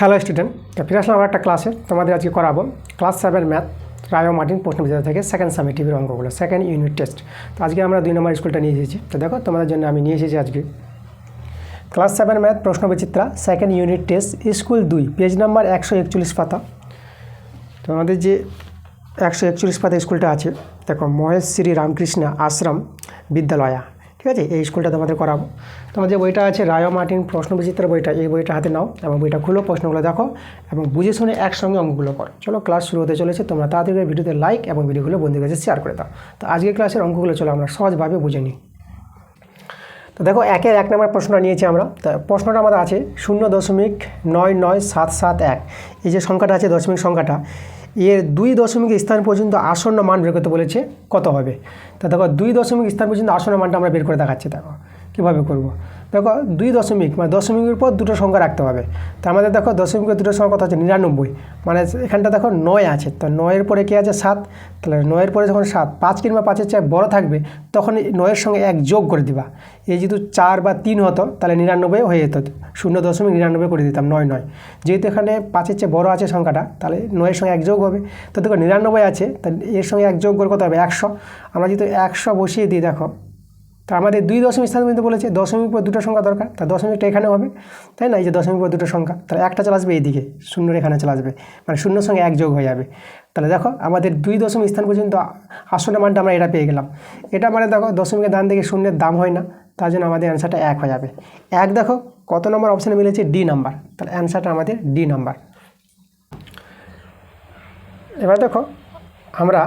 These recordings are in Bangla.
হ্যালো স্টুডেন্ট, তো ফিরে আসলাম আমার একটা ক্লাসে। তোমাদের আজকে করাবো ক্লাস 7 ম্যাথ রায় মার্টিন প্রশ্ন বিদ্যা থেকে সেকেন্ড সামেটিভের অঙ্কগুলো, সেকেন্ড ইউনিট টেস্ট। তো আজকে আমরা 2 নম্বর স্কুলটা নিয়ে এসেছি। তো দেখো তোমাদের জন্য আমি নিয়ে এসেছি আজকে class 7 math Prashna Bichitra second unit test school 2 page number 141 পাতা। তো আমাদের যে 141 পাতা স্কুলটা আছে, দেখো মহেশ শ্রী রামকৃষ্ণ আশ্রম বিদ্যালয়া, ঠিক আছে, এই স্কুলটা তোমাদের করাবো। তোমাদের যে বইটা আছে রায় মার্টিন প্রশ্ন বিচিত্র বইটা, এই বইটা হাতে নাও এবং বইটা খুলো, প্রশ্নগুলো দেখো এবং বুঝে শুনে একসঙ্গে অঙ্কগুলো করো। চলো ক্লাস শুরু হতে চলেছে, তোমরা তাড়াতাড়ি ভিডিওতে লাইক এবং ভিডিওগুলো বন্ধুদের কাছে শেয়ার করে দাও। তো আজকের ক্লাসের অঙ্কগুলো চলো আমরা সহজভাবে বুঝে নিই। তো দেখো 1 নম্বর প্রশ্নটা নিয়েছি আমরা। তো প্রশ্নটা আমাদের আছে 0.99771, এই যে সংখ্যাটা আছে দশমিক সংখ্যাটা, এর 2 দশমিক স্থান পর্যন্ত আসন্ন মান বের করতে বলেছে, কত হবে? তো দেখো 2 দশমিক স্থান পর্যন্ত আসন্ন মানটা আমরা বের করে দেখাচ্ছি। দেখো কীভাবে করব। দেখো 2 দশমিক মানে দশমিকের পর দুটো সংখ্যা রাখতে হবে। তো আমাদের দেখো দশমিকের দুটো সংখ্যা কত আছে? 99, মানে এখানটা দেখো 9 আছে, তো 9-এর পরে কী আছে? 7। তাহলে 9-এর পরে যখন 7, 5 কিংবা 5-এর চেয়ে বড় থাকবে তখন 9-এর সঙ্গে 1 যোগ করে দিবা। এই যেহেতু 4 বা 3 হতো তাহলে 99 হয়ে যেত, 0.99 করে দিতাম, 9। যেহেতু এখানে 5-এর চেয়ে বড় আছে সংখ্যাটা, তাহলে 9-এর সঙ্গে 1 যোগ হবে। তো দেখো 99 আছে, তাহলে এর সঙ্গে 1 যোগ করে কত হবে? 100। আমরা যেহেতু 100 বসিয়ে দিই, দেখো তো আমাদের 2 দশমিক স্থান পর্যন্ত বলেছে, দশমিক পর দুটো সংখ্যা দরকার, তা দশমিকটা এখানে হবে, তাই না? এই যে দশমিক পর দুটো সংখ্যা, তাহলে একটা চলে আসবে এইদিকে, 0 এখানে চলে আসবে, মানে 0-এর সঙ্গে 1 যোগ হয়ে যাবে। তাহলে দেখো আমাদের 2 দশমিক স্থান পর্যন্ত আসন্ন মানটা আমরা এটা পেয়ে গেলাম। এটা মানে দেখো দশমিকের দান থেকে 0-এর দাম হয় না, তার জন্য আমাদের অ্যান্সারটা 1 হয়ে যাবে। 1 দেখো কত নম্বর অপশানে মিলেছে? ডি নাম্বার, তাহলে অ্যান্সারটা আমাদের ডি নাম্বার। এবার দেখো আমরা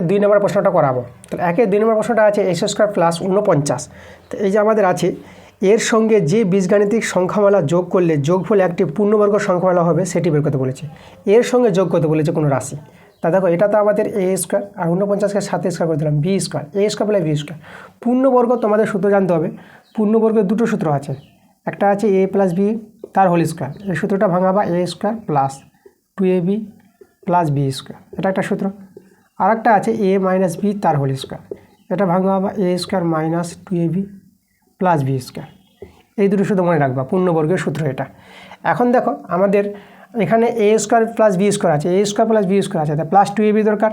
2 নম্বর প্রশ্নটা করাবো। তাহলে 2 নম্বর প্রশ্নটা আছে x² + 49। তো এই যে আমাদের আছে, এর সঙ্গে যে বীজগাণিতিক সংখ্যামালা যোগ করলে যোগফল একটি পূর্ণবর্গ সংখ্যামালা হবে সেটি বের করতে বলেছে। এর সঙ্গে যোগ করতে বলেছে কোনো রাশি। তা দেখো এটা তো আমাদের a² আর 49কে 7² করে দিলাম, b² a² + b²। পূর্ণবর্গ তোমাদের সূত্র জানতে হবে। পূর্ণবর্গের দুটো সূত্র আছে, একটা আছে a + b তার হোল স্কোয়ার, এই সূত্রটা ভাঙাবা a² + 2ab + b², এটা একটা সূত্র। আর একটা আছে a - b তার হোল স্কোয়ার, এটা ভাঙা হবে a² - 2ab + b²। এই দুটো সূত্র মনে রাখবা, পূর্ণবর্গের সূত্র এটা। এখন দেখো আমাদের এখানে a² + b² আছে, a² + b² আছে, তাই +2ab দরকার,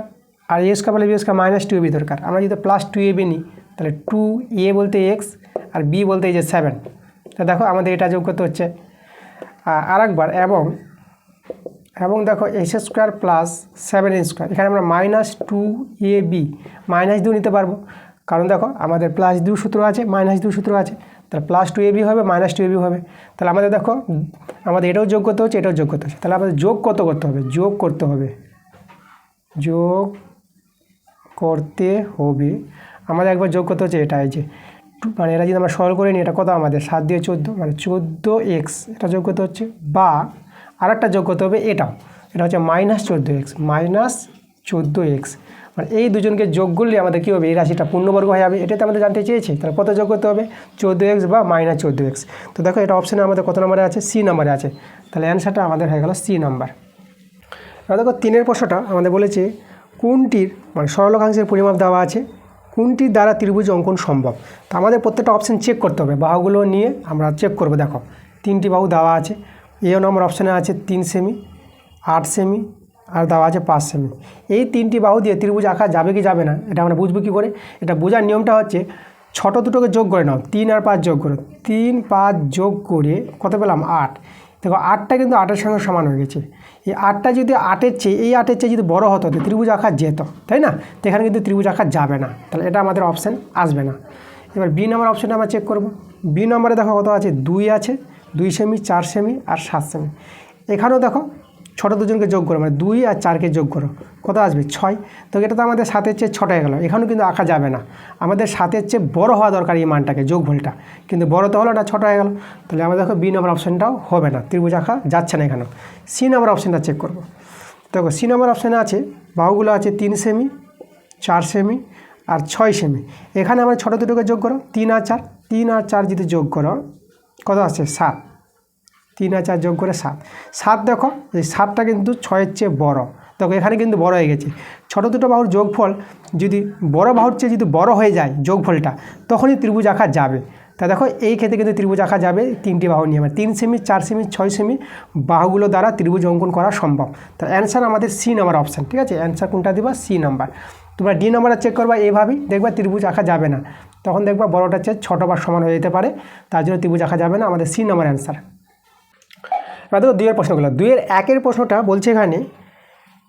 আর a² + b² -2ab দরকার। আমরা যদি +2ab নিই তাহলে 2a বলতে x আর b বলতে এই যে 7। তো দেখো আমাদের এটা যোগ করতে হচ্ছে আর একবার, এবং দেখো x² + 7a², এখানে আমরা -2ab -2 নিতে পারবো, কারণ দেখো আমাদের +2 সূত্র আছে, -2 সূত্র আছে, তাহলে +2ab হবে -2ab হবে। তাহলে আমাদের দেখো আমাদের এটাও যোগ করতে হচ্ছে, এটাও যোগ করতে হচ্ছে, তাহলে আমাদের যোগ করতে হবে, যোগ করতে হবে আমাদের একবার যোগ করতে হচ্ছে এটা, এই যে মানে এটা যদি আমরা সরল করে নিই, এটা কত আমাদের 7 দিয়ে 14 মানে 14x, এটা যোগ করতে হচ্ছে। বা আরেকটা যোগ করতে হবে, এটা হচ্ছে -14x মানে এই দুজনকে যোগ করলে আমাদের কী হবে? এই রাশিটা পূর্ণবর্গ হয়ে যাবে। এটাতে আমাদের জানতে চেয়েছি, তাহলে কত যোগ করতে হবে? 14x বা -14x। তো দেখো এটা অপশানে আমাদের কত নম্বরে আছে? সি নম্বরে আছে, তাহলে অ্যান্সারটা আমাদের হয়ে গেল সি নাম্বার। এবার দেখো 3 প্রশ্নটা আমাদের বলেছে কোনটির মানে সরলরেখাংশের পরিমাপ দেওয়া আছে, কোনটির দ্বারা ত্রিভুজ অঙ্কন সম্ভব। তো আমাদের প্রত্যেকটা অপশান চেক করতে হবে, বাহুগুলো নিয়ে আমরা চেক করব। দেখো 3টি বাহু দেওয়া আছে, এ নম্বর অপশানে আছে 3 সেমি, 8 সেমি আর দেওয়া আছে 5 সেমি। এই 3টি বাহু দিয়ে ত্রিভুজ আঁকা যাবে কি যাবে না, এটা আমরা বুঝবো কী করে? এটা বোঝার নিয়মটা হচ্ছে ছোটো দুটোকে যোগ করে নাও, 3 আর 5 যোগ করো, 3 5 যোগ করে কত পেলাম? 8। দেখো 8টা কিন্তু 8-এর সঙ্গে সমান হয়ে গেছে। এই 8টা যদি 8-এর চেয়ে যদি বড় হতো তো ত্রিভুজ আঁকা যেত, তাই না? তো এখানে কিন্তু ত্রিভুজ আঁকা যাবে না, তাহলে এটা আমাদের অপশান আসবে না। এবার বি নম্বর অপশানটা আমরা চেক করব। বি নম্বরে দেখো কত আছে? 2 আছে, 2 সেমি, 4 সেমি আর 7 সেমি। এখানেও দেখো ছোটো দুজনকে যোগ করো, মানে 2 আর 4কে যোগ করো, কত আসবে? 6। তো এটা তো আমাদের 7-এর চেয়ে ছোটো হয়ে গেল, এখানেও কিন্তু আঁকা যাবে না। আমাদের 7-এর চেয়ে বড় হওয়া দরকার এই মানটাকে, যোগফলটা, কিন্তু বড় তো হলো না, ছোটো হয়ে গেল। তাহলে আমরা দেখো বি নম্বর অপশানটাও হবে না, ত্রিভুজ আঁকা যাচ্ছে না এখানেও। সি নম্বর অপশানটা চেক করব। দেখো সি নম্বর অপশানে আছে বাহুগুলো আছে 3 সেমি, 4 সেমি আর 6 সেমি। এখানে আমরা ছোটো দুটোকে যোগ করো, 3 আর 4 যদি যোগ করো কত আসছে? 7। 3 আর 4 যোগ করে 7 দেখো এই 7টা কিন্তু 6-এর চেয়ে বড়, দেখো এখানে কিন্তু বড় হয়ে গেছে। ছোটো দুটো বাহুর যোগফল যদি বড় বাহুর চেয়ে যদি বড় হয়ে যায় যোগফলটা, তখনই ত্রিভুজ আঁকা যাবে। তা দেখো এই ক্ষেত্রে কিন্তু ত্রিভুজ আঁকা যাবে 3টি বাহু নিয়ে, মানে 3 সেমি 4 সেমি 6 সেমি বাহুগুলো দ্বারা ত্রিভুজ অঙ্কন করা সম্ভব। তো অ্যান্সার আমাদের সি নাম্বার অপশান, ঠিক আছে, অ্যান্সার কোনটা দিবা, সি নাম্বার। তোমরা ডি নাম্বারটা চেক করবা, এইভাবেই দেখবা ত্রিভুজ আঁকা যাবে না, তখন দেখবা বড়টা চেয়ে ছোটো বা সমান হয়ে যেতে পারে, তার জন্য ত্রিভুজ আঁকা যাবে না, আমাদের সি নাম্বার অ্যান্সার। এবার দেখো 2-এর প্রশ্নগুলো, 2-এর 1-এর প্রশ্নটা বলছে এখানে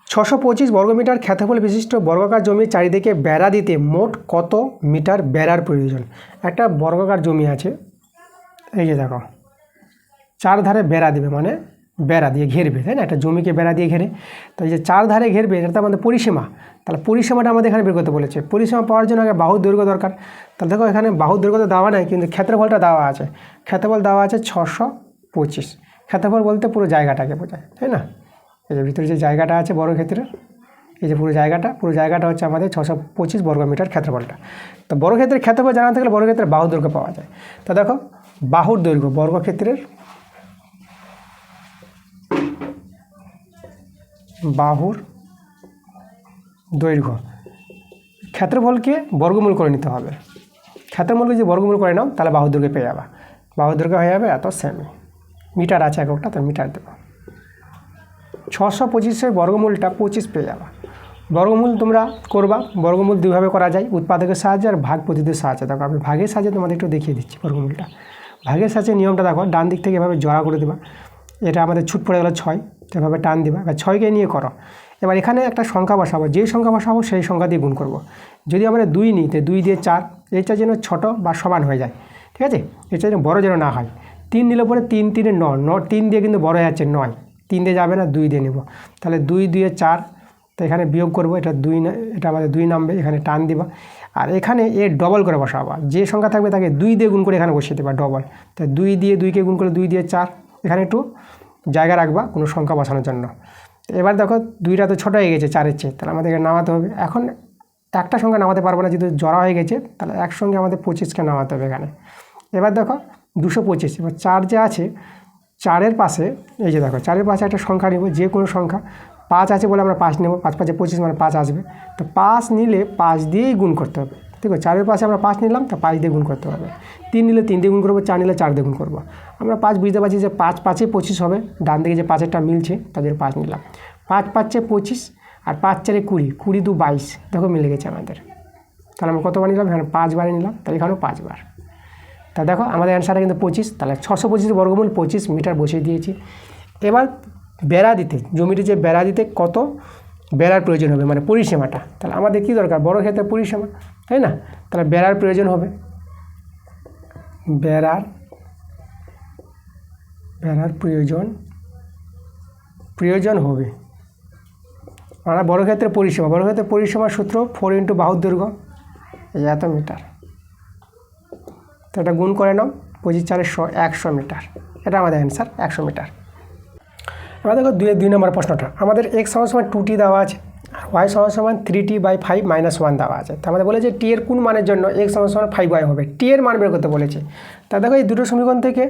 625 বর্গমিটার ক্ষেত্রফল বিশিষ্ট বর্গাকার জমির চারিদিকে বেড়া দিতে মোট কত মিটার বেড়ার প্রয়োজন। একটা বর্গাকার জমি আছে, এই যে দেখো চারধারে বেড়া দিবে, মানে বেড়া দিয়ে ঘেরবে, তাই না, একটা জমিকে বেড়া দিয়ে ঘেরে, তো এই যে চারধারে ঘেরবে এটা তো আমাদের পরিসীমা, তাহলে পরিসীমাটা আমাদের এখানে বের করতে বলেছে। পরিসীমা পাওয়ার জন্য আগে বাহুর দৈর্ঘ্য দরকার, তাহলে দেখো এখানে বাহুর দৈর্ঘ্য তো দেওয়া নাই, কিন্তু ক্ষেত্রফলটা দেওয়া আছে, ক্ষেত্রফল দেওয়া আছে 625। ক্ষেত্রফল বলতে পুরো জায়গাটাকে বোঝায়, তাই না, এই যে ভিতরে যে জায়গাটা আছে বর্গক্ষেত্রের, এই যে পুরো জায়গাটা হচ্ছে আমাদের 625 বর্গমিটার ক্ষেত্রফলটা। তো বর্গক্ষেত্রের ক্ষেত্রফল জানা থাকলে বর্গক্ষেত্রের বাহুর দৈর্ঘ্য পাওয়া যায়। তো দেখো বাহুর দৈর্ঘ্য, বর্গক্ষেত্রের বাহুর দৈর্ঘ্য, ক্ষেত্রফলকে বর্গমূল করে নিতে হবে, ক্ষেত্রফলকে যদি বর্গমূল করে নাও তাহলে বাহুর দৈর্ঘ্য পেয়ে যাবে, বাহুর দৈর্ঘ্য হয়ে যাবে এত সেমি, মিটার আছে এককটা, তো মিটার দেবো। 625-এর বর্গমূলটা 25 পেয়ে যাবা। বর্গমূল তোমরা করবা, বর্গমূল দুইভাবে করা যায়, উৎপাদকের সাহায্যে আর ভাগ পদ্ধতির সাহায্যে। দেখো আমি ভাগের সাহায্যে তোমাদের একটু দেখিয়ে দিচ্ছি বর্গমূলটা। ভাগের সাহায্যে নিয়মটা দেখো, ডান দিক থেকে এভাবে জোড়া করে দেবা, এটা আমাদের ছুট পড়ে গেল 6, এভাবে টান দিবা, এবার 6কে নিয়ে করো। এবার এখানে একটা সংখ্যা বসাবো, যেই সংখ্যা বসাবো সেই সংখ্যা দিয়ে গুণ করব। যদি আমরা 2 নিই তো 2 দিয়ে 4, এইটা যেন ছোটো বা সমান হয়ে যায়, ঠিক আছে, এটা যেন বড়ো যেন না হয়। 3 নিলে পরে 3 3 9, 3 দিয়ে কিন্তু বড় হয়ে যাচ্ছে 9, 3 দিয়ে যাবে না, 2 দিয়ে নেব, তাহলে 2 2 4, তো এখানে বিয়োগ করব, এটা 2, এটা আমাদের 2 নামবে, এখানে টান দিবা, আর এখানে এর ডবল করে বসাবা, যে সংখ্যা থাকবে তাকে 2 দিয়ে গুণ করে এখানে বসিয়ে দেবা ডবল, তো 2 দিয়ে 2কে গুণ করলে 2 দিয়ে 4, এখানে একটু জায়গা রাখবা কোনো সংখ্যা বসানোর জন্য। এবার দেখো 2টা তো ছোটো হয়ে গেছে 4-এর চেয়ে, তাহলে আমাদেরকে নামাতে হবে। এখন একটা সংখ্যা নামাতে পারবো না, যেহেতু জড়া হয়ে গেছে, তাহলে একসঙ্গে আমাদের 25কে নামাতে হবে এখানে। এবার দেখো 225, এবার 4 যে আছে 4-এর পাশে, এই যে দেখো 4-এর পাশে একটা সংখ্যা নেব, যে কোনো সংখ্যা, 5 আছে বলে আমরা 5 নেব, 5 5 25 মানে 5 আসবে, তো 5 নিলে 5 দিয়েই গুণ করতে হবে, ঠিক আছে, 4-এর পাশে আমরা 5 নিলাম, তো 5 দিয়ে গুণ করতে হবে। 3 নিলে 3 দিয়ে গুণ করবো, 4 নিলে 4 দিয়ে গুণ করবো। আমরা 5 বুঝতে পারছি যে 5 5-এ 25 হবে, ডান দিকে যে 5-এরটা মিলছে তাদের 5 নিলাম, 5 5-এ 25 আর 5 4-এ 20, 20 2 22, দেখো মিলে গেছে আমাদের। তাহলে আমরা কতবার নিলাম, এখানে 5 বারে নিলাম, তাহলে এখানেও 5 বার। তা দেখো আমাদের অ্যান্সারটা কিন্তু 25, তাহলে 625 বর্গমূল 25 মিটার বসিয়ে দিয়েছি। এবার বেড়া দিতে, জমিটি যে বেড়া দিতে কত বেড়ার প্রয়োজন হবে, মানে পরিসীমাটা, তাহলে আমাদের কী দরকার, বড় ক্ষেত্রে পরিসীমা, তাই না, তাহলে বেড়ার প্রয়োজন হবে, বেড়ার প্রয়োজন হবে, আমরা বড় ক্ষেত্রে পরিসীমার সূত্র 4 × বাহুর দৈর্ঘ্য, এই এত মিটার, তো এটা গুণ করে নাও, 25 4 100 মিটার, এটা আমাদের অ্যান্সার 100 মিটার। এবার দেখো 2 নম্বর প্রশ্নটা, আমাদের x = 2t দেওয়া আছে, y = 3t/5 - 1 দেওয়া আছে। তো আমাদের বলেছে t এর কোন মানের জন্য x = 5y হবে, t এর মান বের করতে বলেছে। তা দেখো এই দুটো সমীকরণ থেকে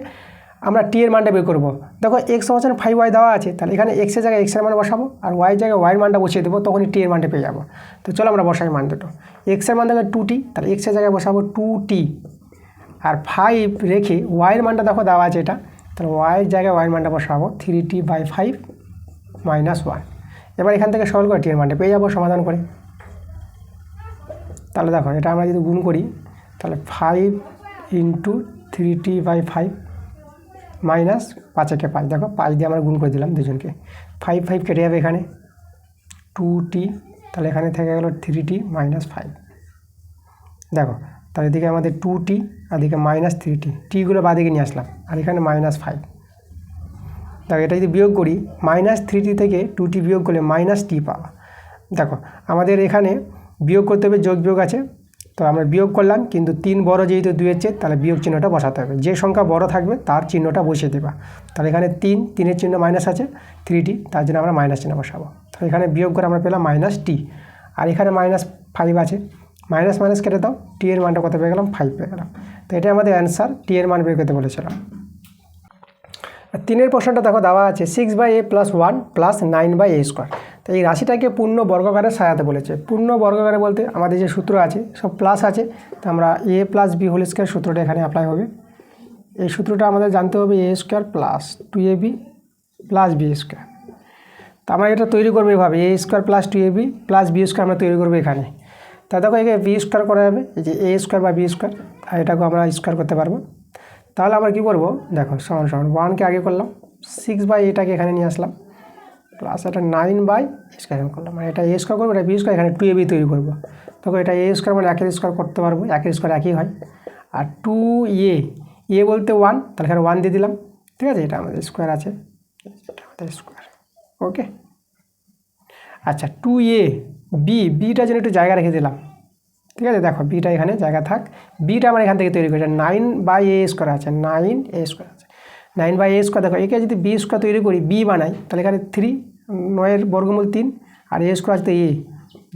আমরা t এর মানটা বের করব। দেখো x = 5y দেওয়া আছে, তাহলে এখানে x এর জায়গায় x এর মান বসাবো, আর y এর জায়গায় y এর মানটা বসিয়ে দেবো, তখনই t এর মানটা পেয়ে যাবো। তো চলো আমরা বসাই মান দুটো, x এর মান দেখো 2t, তাহলে x এর জায়গায় বসাবো 2t, আর 5 রেখে y এর মানটা দেখো দেওয়া আছে এটা, তাহলে y এর জায়গায় y এর মানটা বসাবো 3t/5 - 1। এবার এখান থেকে সরল করে t এর মানটা পেয়ে যাবো সমাধান করে। তাহলে দেখো এটা আমরা যদি গুণ করি, তাহলে 5 × 3t/5 মাইনাস 5 × 5, দেখো 5 দিয়ে আমরা গুণ করে দিলাম দুজনকে, 5 5 কেটে যাবে, এখানে 2t, তাহলে এখানে থেকে গেল 3t - 5, দেখো তাহলে এদিকে আমাদের 2t আর এদিকে -3t, টিগুলো বাদিকে নিয়ে আসলাম, আর এখানে -5। দেখো এটা যদি বিয়োগ করি, -3t থেকে 2t বিয়োগ করলে -t পাওয়া। দেখো আমাদের এখানে বিয়োগ করতে হবে, যোগ বিয়োগ আছে, তো আমরা বিয়োগ করলাম, কিন্তু 3 বড় যেহেতু 2-এর চেয়ে, তাহলে বিয়োগ চিহ্নটা বসাতে হবে, যে সংখ্যা বড় থাকবে তার চিহ্নটা বসিয়ে দেবা। তাহলে এখানে 3-এর চিহ্ন মাইনাস আছে, 3t, তার জন্য আমরা মাইনাস চিহ্ন বসাবো। তাহলে এখানে বিয়োগ করে আমরা পেলাম -t, আর এখানে -5 আছে, মাইনাস মাইনাস কেটে দাও, t এর মানটা কত পেয়ে গেলাম, 5 পেয়ে গেলাম। তো এটা আমাদের অ্যান্সার, t এর মান বের করতে বলেছিলাম। 3-এর প্রশ্নটা দেখো দেওয়া আছে 6/a + 1 + 9/a²। তো এই রাশিটাকে পূর্ণ বর্গাকারে সাজাতে বলেছে। পূর্ণ বর্গাকারে বলতে আমাদের যে সূত্র আছে সব প্লাস আছে, তো আমরা a plus b whole square সূত্রটা এখানে অ্যাপ্লাই হবে। এই সূত্রটা আমাদের জানতে হবে a square plus 2ab plus b square. তো আমরা এটা তৈরি করবো এভাবে, a square plus 2ab plus b square আমরা তৈরি করবো এখানে। তা দেখো একে বি স্কোয়ার করা যাবে, এই যে a স্কোয়ার বা বি স্কোয়ার, আর এটাকেও আমরা স্কোয়ার করতে পারবো। তাহলে আমরা কী করবো, দেখো সমান সমান 1কে আগে করলাম, 6/এটাকে এখানে নিয়ে আসলাম, প্লাস এটা 9/, স্কোয়ার করলাম, মানে এটা a স্কোয়ার করবো, এটা বি স্কোয়ার, এখানে 2ab তৈরি করবো। দেখো এটা a স্কোয়ার মানে 1 স্কোয়ার করতে পারবো, 1 স্কোয়ার একই হয়। আর 2a বলতে 1, তাহলে এখানে 1 দিয়ে দিলাম, ঠিক আছে। এটা আমাদের স্কোয়ার আছে, এটা আমাদের স্কোয়ার, ওকে। আচ্ছা 2a বিটা যেন একটু জায়গা রেখে দিলাম, ঠিক আছে। দেখো বিটা এখানে জায়গা থাক, বিটা আমরা এখান থেকে তৈরি করি, এটা 9/a স্কোয়ার আছে, 9a স্কোয়ার আছে, 9/a স্কোয়ার। দেখো একে যদি বি স্কোয়ার তৈরি করি, বি বানাই, তাহলে এখানে 3, 9-এর বর্গমূল 3, আর a স্কোয়ার আছে তো a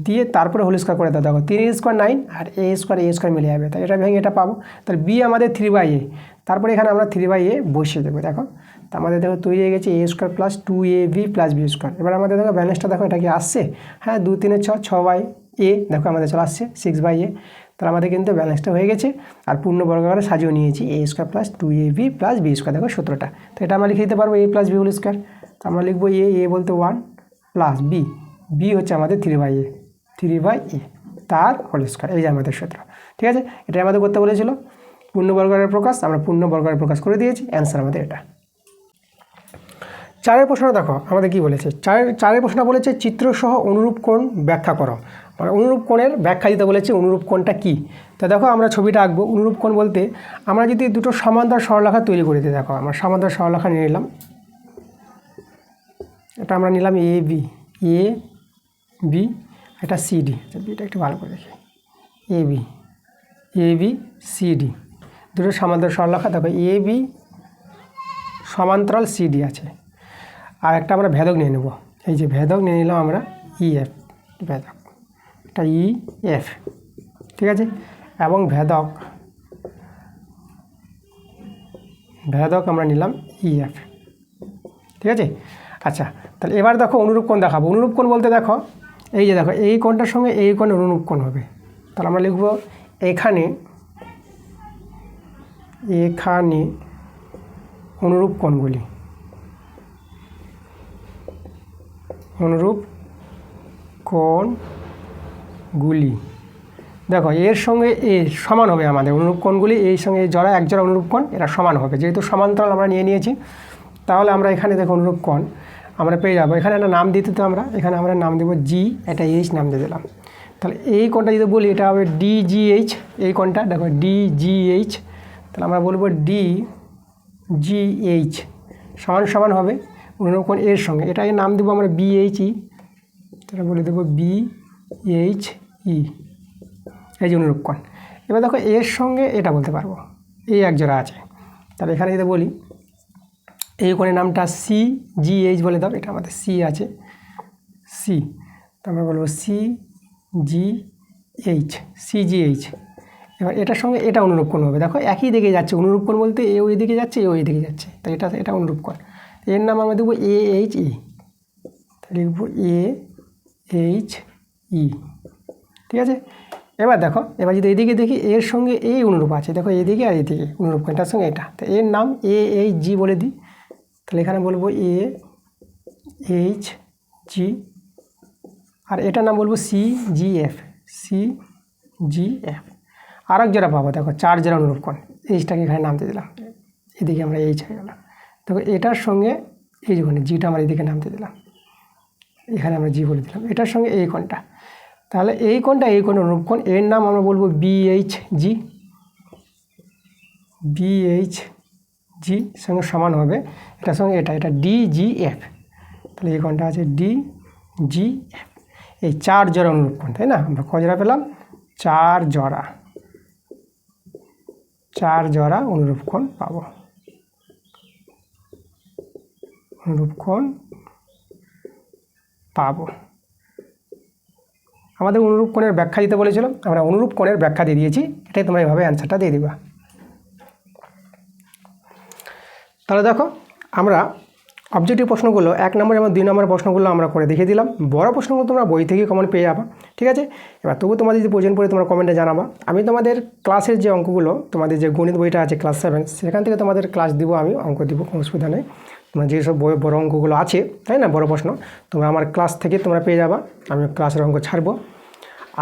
দিয়ে তারপরে হোল স্কোয়ার করে দাও। দেখো 3 স্কোয়ার 9, আর a স্কোয়ার মিলে যাবে, তাই এটা ভেঙে এটা পাবো। তাহলে বি আমাদের 3/a, তারপরে এখানে আমরা 3/a বসিয়ে দেবো। দেখো তো আমাদের দেখো তৈরি হয়ে গেছে a square plus 2ab plus b square. এবার আমাদের দেখো ব্যালেন্সটা দেখো এটা কি আসছে, হ্যাঁ 2 3 6, 6/a, দেখো আমাদের চলে আসছে 6/a। তাহলে আমাদের কিন্তু ব্যালেন্সটা হয়ে গেছে, আর পূর্ণ বর্গাকারে সাজিয়ে নিয়েছি a square plus 2ab plus b square. দেখো সূত্রটা, তো এটা আমরা লিখে দিতে পারবো a plus b whole square. তো আমরা লিখবো a বলতে 1 প্লাস বি হচ্ছে আমাদের 3/a তার হোল স্কোয়ার, এই যে আমাদের সূত্র, ঠিক আছে। এটা আমাদের করতে বলেছিল পূর্ণ বর্গাকারের প্রকাশ, আমরা পূর্ণ বর্গাকারের প্রকাশ করে দিয়েছি, অ্যান্সার আমাদের এটা। 4 প্রশ্ন দেখো আমাদের কি বলেছে, 4 প্রশ্ন বলেছে চিত্রসহ অনুরূপ কোণ ব্যাখ্যা করো, মানে অনুরূপ কোণের ব্যাখ্যা দিতে বলেছে, অনুরূপ কোণটা কি। তো দেখো আমরা ছবিটা আঁকবো। অনুরূপ কোণ বলতে আমরা যদি দুটো সমান্তরাল সরলরেখা তৈরি করে দিই, দেখো আমরা সমান্তরাল সরলরেখা নিয়ে নিলাম, এটা আমরা নিলাম এ বি, এটা সিডি, বিটা একটু ভালো করে দেখি, এ বি সিডি দুটো সমান্তরাল সরলরেখা। দেখো এ বি সমান্তরাল সিডি আছে, আর একটা আমরা ভেদক নিয়ে নেব, এই যে ভেদক নিয়ে নিলাম আমরা ইএফ, ভেদক এটা ইএফ, ঠিক আছে। এবং ভেদক আমরা নিলাম ইএফ, ঠিক আছে। আচ্ছা তাহলে এবার দেখো অনুরূপ কোণ দেখাবো। অনুরূপ কোণ বলতে দেখো এই যে দেখো এই কোণটার সঙ্গে এই কোণ অনুরূপ কোণ হবে, তাহলে আমরা লিখব এখানে অনুরূপ কোণগুলি, দেখো এর সঙ্গে এ সমান হবে আমাদের অনুরূপ কোণগুলি, এই সঙ্গে এই জোড়া এক জোড়া অনুরূপ কোণ এরা সমান হবে, যেহেতু সমান্তরাল আমরা নিয়েছি। তাহলে আমরা এখানে দেখো অনুরূপ কোণ আমরা পেয়ে যাবো। এখানে একটা নাম দিতে, তো এখানে আমরা নাম দেবো জি, এটা এইচ নাম দিয়ে দিলাম। তাহলে এই কোণটা যদি বলি এটা হবে ডিজিএইচ, এই কোণটা দেখো ডিজিএইচ, তাহলে আমরা বলবো ডিজিএইচ সমান হবে অনুরূপ কোণ এর সঙ্গে, এটাকে নাম দেবো আমরা বিএইচই, তাহলে বলে দেবো বিএইচই, এই যে অনুরূপ কোণ। এবার দেখো এর সঙ্গে এটা বলতে পারবো, এই এক জোড়া আছে, তাহলে এখানে যদি বলি এই কোণের নামটা সিজিএইচ বলে দাও, এটা আমাদের সি আছে, সি, তো আমরা বলবো সিজিএইচ। এবার এটার সঙ্গে এটা অনুরূপ কোণ হবে, দেখো একই দিকে যাচ্ছে, অনুরূপ কোণ বলতে এ ওই দিকে যাচ্ছে, এ ওই দিকে যাচ্ছে, তাই এটা অনুরূপ কোণ। এর নাম আমরা দেবো AHE, তাহলে লিখবো AHE, ঠিক আছে। এবার দেখো এবার যদি এদিকে দেখি এর সঙ্গে এই অনুরূপ আছে, দেখো এদিকে আর এদিকে অনুরূপ কোণ, এটার সঙ্গে এটা, তো এর নাম AHG বলে দিই, তাহলে এখানে বলবো AHG, আর এটার নাম বলবো CGF। আর এক জোড়া পাবো, দেখো 4 জোড়া অনুরূপ কোণ, এইচটাকে এখানে নামতে দিলাম, এদিকে আমরা এইচ হয়ে গেল। দেখো এটার সঙ্গে এই যে কোণ জিটা আমরা এদিকে নামতে দিলাম, এখানে আমরা জি বলে দিলাম, এটার সঙ্গে এই কোণটা, তাহলে এই কোণটা এই কোণ অনুরূপ কোণ, এর নাম আমরা বলবো বিএইচজি সঙ্গে সমান হবে এটার সঙ্গে এটা ডিজিএফ, তাহলে এই কোণটা আছে ডিজিএফ। এই 4 জোড়া অনুরূপ কোণ, তাই না? আমরা ক জোড়া পেলাম? 4 জোড়া অনুরূপ কোণ পাবো, আমাদের অনুরূপ কোণের ব্যাখ্যা দিতে বলেছিল, আমরা অনুরূপ কোণের ব্যাখ্যা দিয়ে দিয়েছি, এটাই তোমরা এইভাবে অ্যান্সারটা দিয়ে দিবা। তাহলে দেখো আমরা অবজেক্টিভ প্রশ্নগুলো 1 নম্বর এবং 2 নম্বর প্রশ্নগুলো আমরা করে দেখিয়ে দিলাম। বড় প্রশ্নগুলো তোমরা বই থেকে কমন পেয়ে যাবা, ঠিক আছে। এবার তবু তোমাদের যদি প্রয়োজন পড়ে তোমরা কমেন্টে জানাবা। আমি তোমাদের ক্লাসের যে অঙ্কগুলো, তোমাদের যে গণিত বইটা আছে ক্লাস 7, সেখান থেকে তোমাদের ক্লাস দিব, আমি অঙ্ক দিব, কোনো অসুবিধা নেই। তোমরা যেসব বড় অঙ্কগুলো আছে, তাই না, বড় প্রশ্ন, তোমরা আমার ক্লাস থেকে তোমরা পেয়ে যাবা। আমি ক্লাসের অঙ্ক ছাড়বো।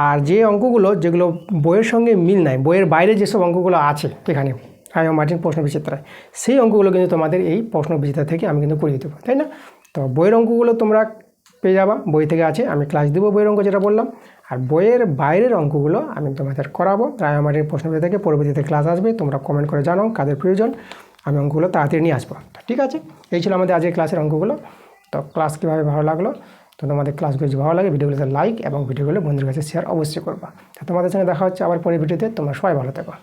আর যে অঙ্কগুলো যেগুলো বইয়ের সঙ্গে মিল নাই, বইয়ের বাইরে যেসব অঙ্কগুলো আছে এখানে রায় মার্টিন প্রশ্ন বিচিত্রায়, সেই অঙ্কগুলো কিন্তু তোমাদের এই প্রশ্ন বিচিত্রা থেকে আমি কিন্তু করিয়ে দেবো, তাই না। তো বইয়ের অঙ্কগুলো তোমরা পেয়ে যাবা, বই থেকে আছে, আমি ক্লাস দেবো বইয়ের অঙ্ক যেটা বললাম। আর বইয়ের বাইরের অঙ্কগুলো আমি তোমাদের করাবো রায় মার্টিন প্রশ্ন বিচিত্রা থেকে। পরবর্তীতে ক্লাস আসবে, তোমরা কমেন্ট করে জানাও কাদের প্রয়োজন, আমি অঙ্কগুলো তাড়াতাড়ি নিয়ে আসবো, ঠিক আছে। এই ছিল আমাদের আজকের ক্লাসের অঙ্কগুলো। তো ক্লাস কীভাবে ভালো লাগলো, তো তোমাদের ক্লাসগুলো যদি ভালো লাগে ভিডিওগুলোতে লাইক এবং ভিডিওগুলো বন্ধুদের কাছে শেয়ার অবশ্যই করবা। তো তোমাদের সঙ্গে দেখা হচ্ছে আবার পরের ভিডিওতে। তোমরা সবাই ভালো থেকো।